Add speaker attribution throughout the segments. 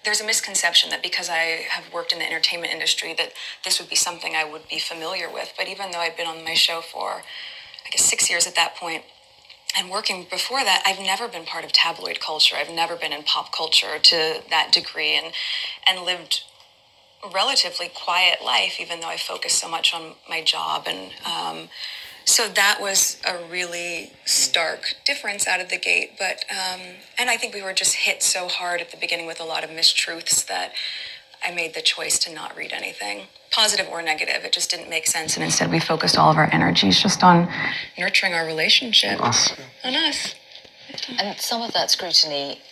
Speaker 1: there's a misconception that because I have worked in the entertainment industry that this would be something I would be familiar with. But even though I'd been on my show for, I guess, 6 years at that point, and working before that, I've never been part of tabloid culture. I've never been in pop culture to that degree, and lived a relatively quiet life, even though I focused so much on my job. And so that was a really stark difference out of the gate. But and I think we were just hit so hard at the beginning with a lot of mistruths that I made the choice to not read anything, positive or negative. It just didn't make sense. And instead we focused all of our energies just on nurturing our relationship. On us.
Speaker 2: And some of that scrutiny,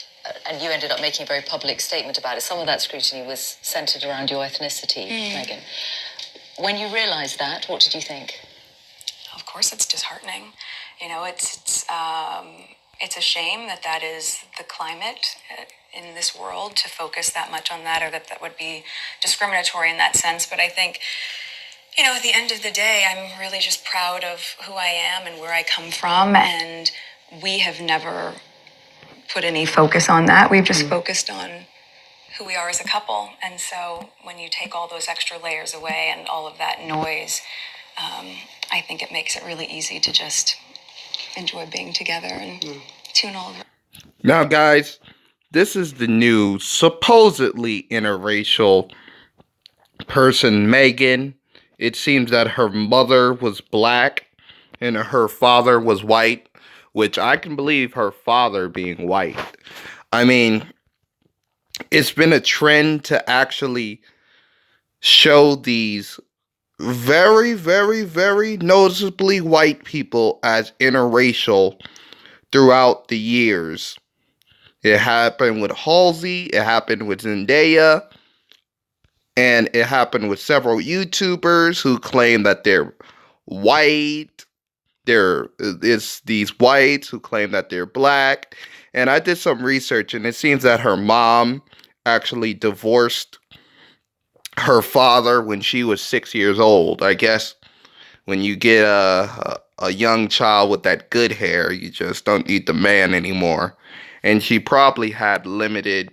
Speaker 2: and you ended up making a very public statement about it, some of that scrutiny was centered around your ethnicity, Meghan. When you realized that, what did you think?
Speaker 1: Of course, it's disheartening. You know, it's a shame that that is the climate in this world, to focus that much on that, or that would be discriminatory in that sense. But I think, you know, at the end of the day, I'm really just proud of who I am and where I come from. And we have never put any focus on that. We've just focused on who we are as a couple. And so when you take all those extra layers away and all of that noise, I think it makes it really easy to just enjoy being together and tune all over.
Speaker 3: Now, guys, this is the new supposedly interracial person, Meghan. It seems that her mother was black and her father was white, which I can believe her father being white. I mean, it's been a trend to actually show these very, very, very noticeably white people as interracial throughout the years. It happened with Halsey, it happened with Zendaya, and it happened with several YouTubers who claim that they're white. It's these whites who claim that they're black. And I did some research, and it seems that her mom actually divorced her father when she was 6 years old. I guess when you get a young child with that good hair, you just don't need the man anymore. And she probably had limited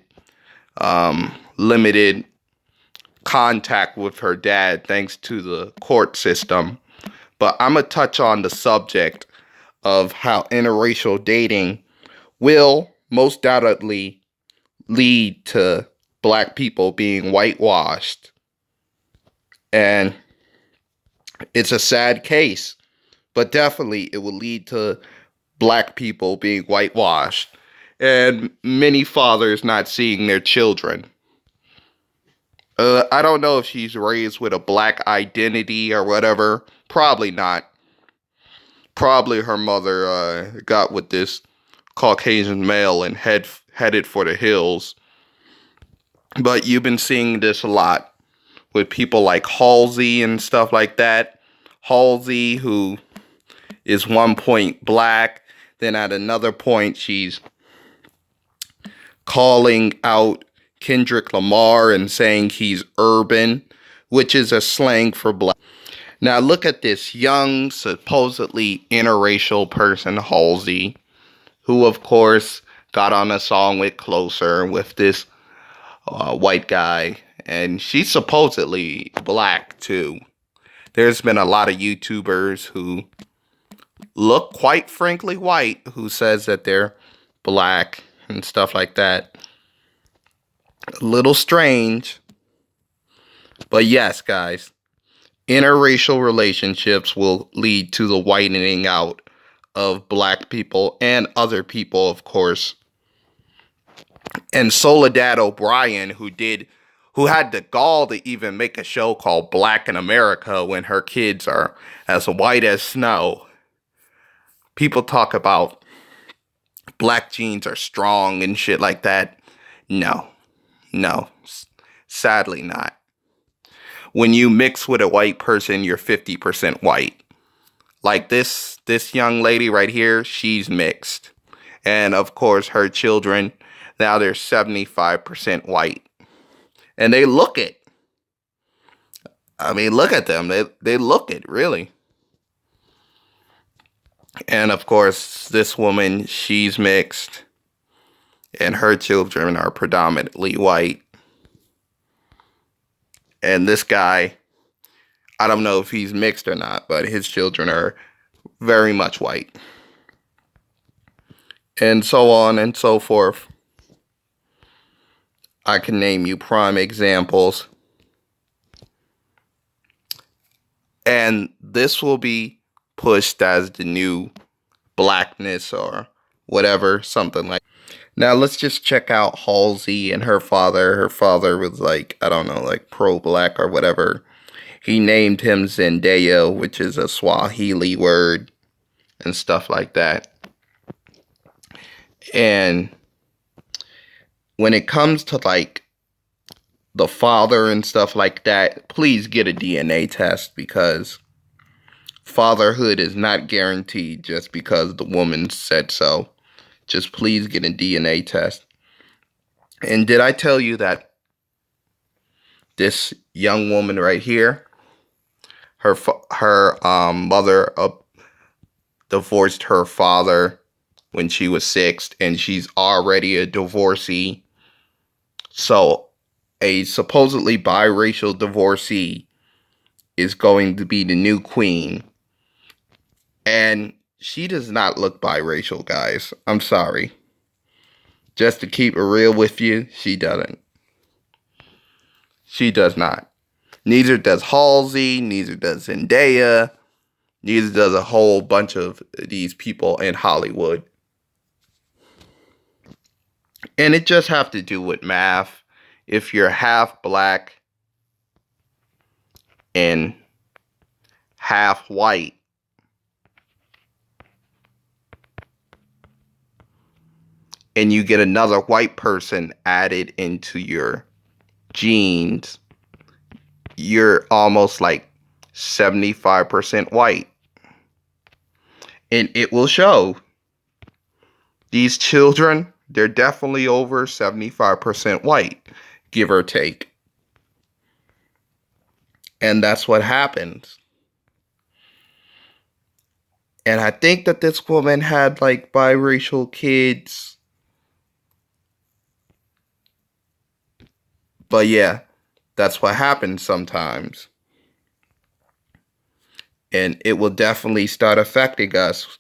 Speaker 3: contact with her dad thanks to the court system. But I'm going to touch on the subject of how interracial dating will most doubtedly lead to black people being whitewashed. And it's a sad case, but definitely it will lead to black people being whitewashed and many fathers not seeing their children. I don't know if she's raised with a black identity or whatever. Probably not. Probably her mother got with this Caucasian male and headed for the hills. But you've been seeing this a lot with people like Halsey and stuff like that. Halsey, who is one point black, then at another point she's calling out Kendrick Lamar and saying he's urban, which is a slang for black. Now look at this young, supposedly interracial person, Halsey, who of course got on a song with Closer with this white guy, and she's supposedly black too. There's been a lot of YouTubers who look quite frankly white who says that they're black and stuff like that. A little strange. But yes, guys, interracial relationships will lead to the whitening out of black people and other people, of course. And Soledad O'Brien, who had the gall to even make a show called Black in America when her kids are as white as snow. People talk about black genes are strong and shit like that. No, sadly not. When you mix with a white person, you're 50% white. Like this young lady right here, she's mixed. And of course, her children, now they're 75% white. And they look it. I mean, look at them. They look it, really. And of course, this woman, she's mixed. And her children are predominantly white. And this guy, I don't know if he's mixed or not, but his children are very much white. And so on and so forth. I can name you prime examples. And this will be pushed as the new blackness or whatever, something like. Now let's just check out Halsey and her father. Her father was like, I don't know, like pro-black or whatever. He named him Zendaya, which is a Swahili word and stuff like that. And when it comes to like the father and stuff like that, please get a DNA test, because fatherhood is not guaranteed just because the woman said so. Just please get a DNA test. And did I tell you that this young woman right here, her mother divorced her father when she was 6, and she's already a divorcee. So a supposedly biracial divorcee is going to be the new queen. And she does not look biracial, guys. I'm sorry. Just to keep it real with you, she doesn't. She does not. Neither does Halsey, neither does Zendaya, neither does a whole bunch of these people in Hollywood. And it just have to do with math. If you're half black and half white, and you get another white person added into your genes, you're almost like 75% white. And it will show. These children, they're definitely over 75% white, give or take. And that's what happens. And I think that this woman had like biracial kids. But yeah, that's what happens sometimes. And it will definitely start affecting us,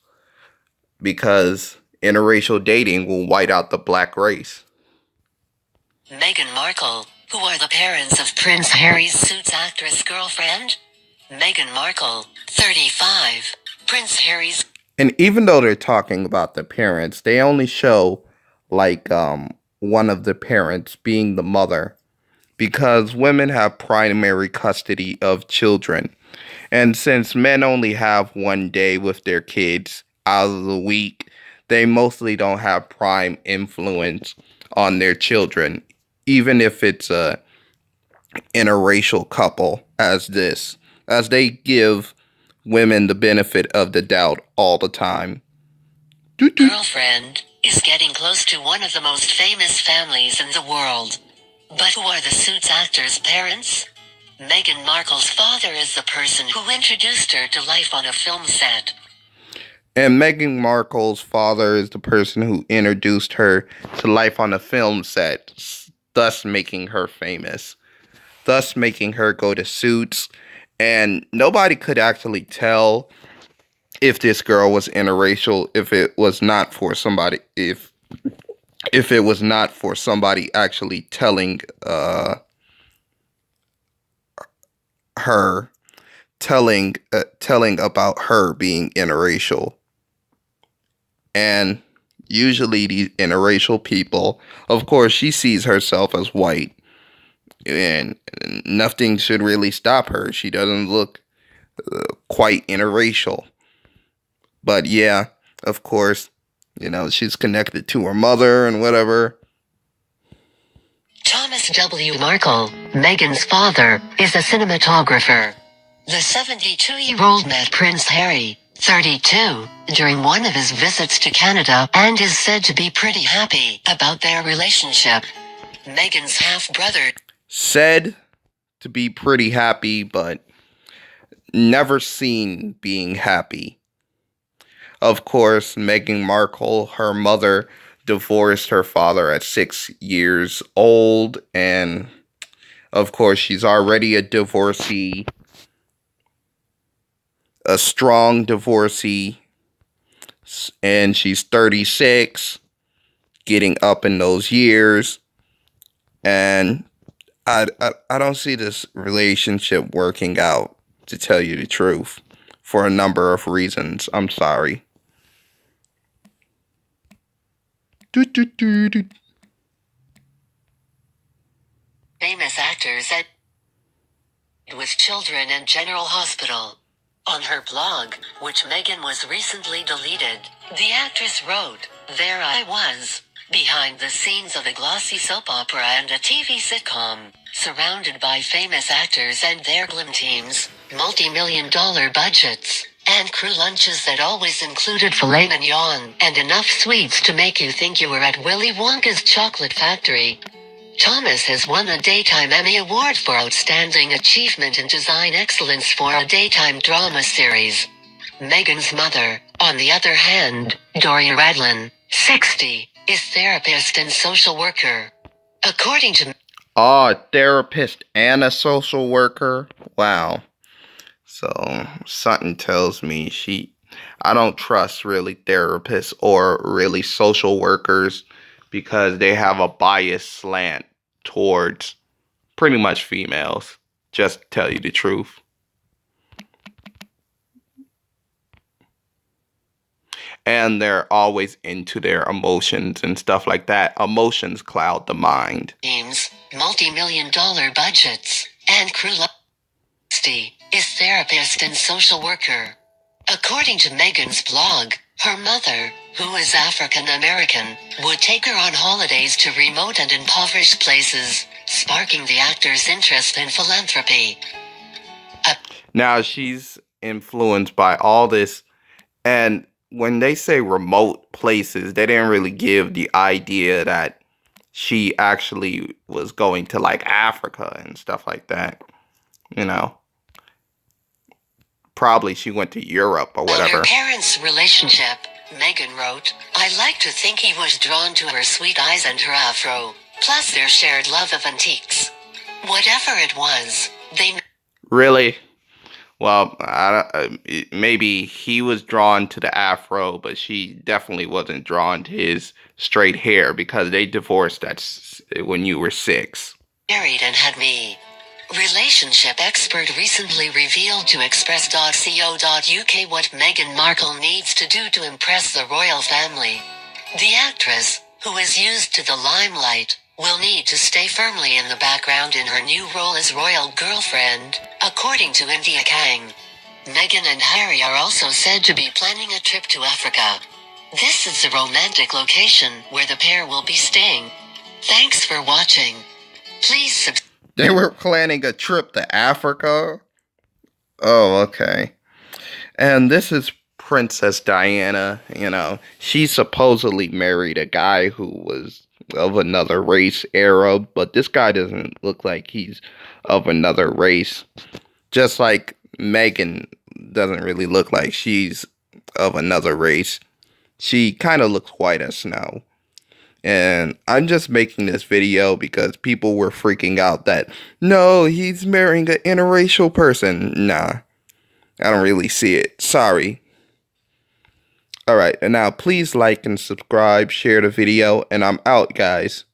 Speaker 3: because interracial dating will white out the black race.
Speaker 2: Meghan Markle, who are the parents of Prince Harry's Suits actress girlfriend? Meghan Markle, 35. Prince Harry's.
Speaker 3: And even though they're talking about the parents, they only show like one of the parents being the mother, because women have primary custody of children. And since men only have one day with their kids out of the week, they mostly don't have prime influence on their children, even if it's a interracial couple as they give women the benefit of the doubt all the time.
Speaker 2: Girlfriend is getting close to one of the most famous families in the world. But who are the Suits actors' parents? Meghan Markle's father is the person who introduced her to life on a film set.
Speaker 3: And Meghan Markle's father is the person who introduced her to life on a film set, thus making her famous, thus making her go to Suits. And nobody could actually tell if this girl was interracial if it was not for somebody actually telling her telling about her being interracial. And usually these interracial people, of course, she sees herself as white, and nothing should really stop her. She doesn't look quite interracial. But yeah, of course, she's connected to her mother and whatever.
Speaker 2: Thomas W. Markle, Meghan's father, is a cinematographer. The 72-year-old met Prince Harry, 32, during one of his visits to Canada, and is said to be pretty happy about their relationship. Meghan's half-brother
Speaker 3: said to be pretty happy, but never seen being happy. Of course, Meghan Markle, her mother, divorced her father at 6 years old, and Of course, she's already a divorcee, a strong divorcee, and she's 36, getting up in those years. And I don't see this relationship working out, to tell you the truth, for a number of reasons. I'm sorry.
Speaker 2: Famous actors at with Children and General Hospital. On her blog, which Meghan was recently deleted, the actress wrote, "There I was, behind the scenes of a glossy soap opera and a TV sitcom, surrounded by famous actors and their glam teams, multi-million-dollar budgets, and crew lunches that always included filet mignon and enough sweets to make you think you were at Willy Wonka's chocolate factory." Thomas has won a Daytime Emmy Award for Outstanding Achievement in Design Excellence for a daytime drama series. Meghan's mother, on the other hand, Doria Radlin, 60, is therapist and social worker. According to
Speaker 3: Oh, a therapist and a social worker? Wow. So, something tells me I don't trust really therapists or really social workers because they have a biased slant towards pretty much females, just to tell you the truth. And they're always into their emotions and stuff like that. Emotions cloud the mind.
Speaker 2: teams, multi-million-dollar budgets, and crew is therapist and social worker. According to Meghan's blog, her mother, who is African American, would take her on holidays to remote and impoverished places, sparking the actor's interest in philanthropy.
Speaker 3: Now she's influenced by all this, and when they say remote places, they didn't really give the idea that she actually was going to like Africa and stuff like that. You know, probably she went to Europe or
Speaker 2: On
Speaker 3: whatever.
Speaker 2: her parents' relationship, Meghan wrote, "I like to think he was drawn to her sweet eyes and her afro, plus their shared love of antiques. Whatever it was, they..."
Speaker 3: Really? Well, maybe he was drawn to the afro, but she definitely wasn't drawn to his straight hair because they divorced when you were 6.
Speaker 2: Married and had me. Relationship expert recently revealed to Express.co.uk what Meghan Markle needs to do to impress the royal family. The actress, who is used to the limelight, will need to stay firmly in the background in her new role as royal girlfriend, according to India Kang. Meghan and Harry are also said to be planning a trip to Africa. This is the romantic location where the pair will be staying. Thanks for watching. Please subscribe.
Speaker 3: They were planning a trip to Africa? Oh, okay. And this is Princess Diana. You know, she supposedly married a guy who was of another race, Arab, but this guy doesn't look like he's of another race. Just like Meghan doesn't really look like she's of another race. She kind of looks white as snow. And I'm just making this video because people were freaking out that, no, he's marrying an interracial person. Nah, I don't really see it. Sorry. Alright, and now please like and subscribe, share the video, and I'm out, guys.